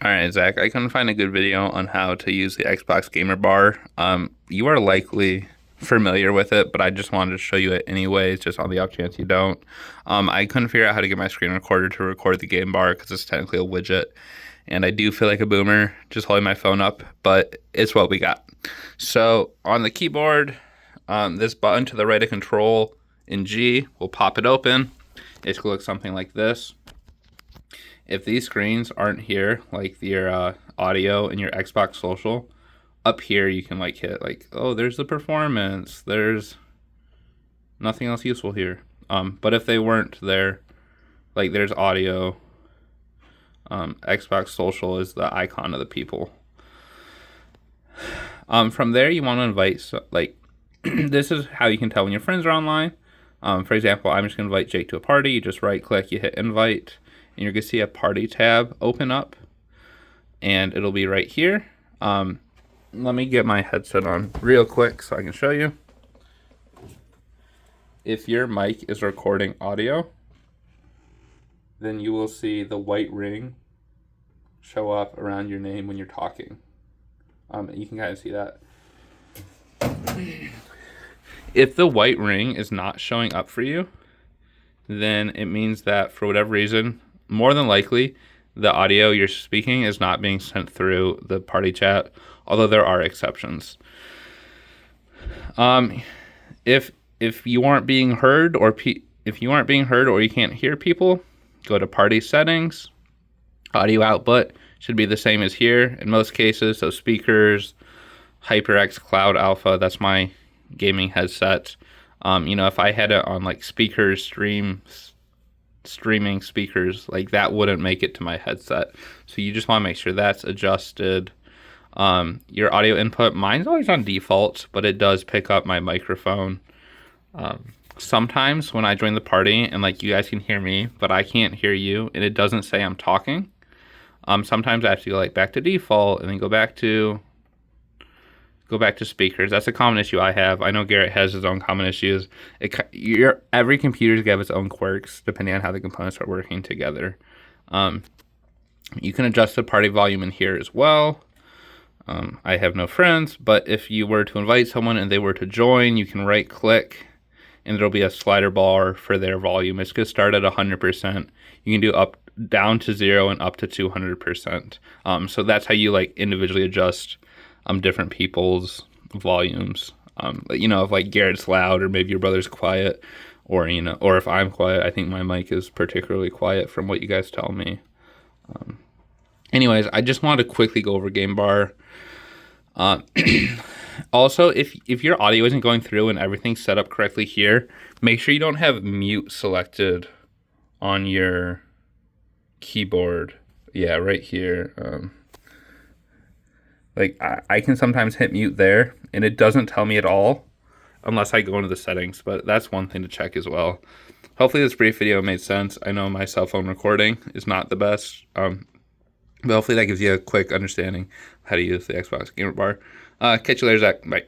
All right, Zach, I couldn't find a good video on how to use the Xbox Gamer Bar. You are likely familiar with it, but I just wanted to show you it anyways, just on the off chance you don't. I couldn't figure out how to get my screen recorder to record the game bar because it's technically a widget, and I do feel like a boomer just holding my phone up, but it's what we got. So on the keyboard, this button to the right of control in G will pop it open. It's going to look something like this. If these screens aren't here, like your audio and your Xbox social, up here you can like hit like, oh, there's the performance. There's nothing else useful here. But if they weren't there, like there's audio. Xbox social is the icon of the people. From there, you want to invite, this is how you can tell when your friends are online. For example, I'm just going to invite Jake to a party. You just right click, you hit invite, and you're going to see a party tab open up, and it'll be right here. Let me get my headset on real quick so I can show you. If your mic is recording audio, then you will see the white ring show up around your name when you're talking. You can kind of see that. If the white ring is not showing up for you, then it means that for whatever reason, more than likely, the audio you're speaking is not being sent through the party chat, although there are exceptions. If you aren't being heard, or if you aren't being heard or you can't hear people, go to party settings. Audio output should be the same as here in most cases. So speakers, HyperX Cloud Alpha, that's my gaming headset. If I had it on like speakers, streaming speakers, like that wouldn't make it to my headset. So you just want to make sure that's adjusted. Your audio input, mine's always on default, but it does pick up my microphone. Sometimes when I join the party and like you guys can hear me, but I can't hear you and it doesn't say I'm talking. Sometimes I have to go like back to default and then go back to speakers. That's a common issue I have. I know Garrett has his own common issues. Every computer's got its own quirks depending on how the components are working together. You can adjust the party volume in here as well. I have no friends, but if you were to invite someone and they were to join, you can right click and there'll be a slider bar for their volume. It's going to start at 100%. You can do down to 0 and up to 200%. So that's how you like individually adjust different people's volumes. If like Garrett's loud or maybe your brother's quiet, or if I'm quiet. I think my mic is particularly quiet from what you guys tell me. Anyways, I just wanted to quickly go over Game Bar. Also, if your audio isn't going through and everything's set up correctly here, make sure you don't have mute selected on your keyboard. Yeah, right here. I can sometimes hit mute there, and it doesn't tell me at all unless I go into the settings, but that's one thing to check as well. Hopefully this brief video made sense. I know my cell phone recording is not the best, but hopefully that gives you a quick understanding of how to use the Xbox Gamer Bar. Catch you later, Zach. Bye.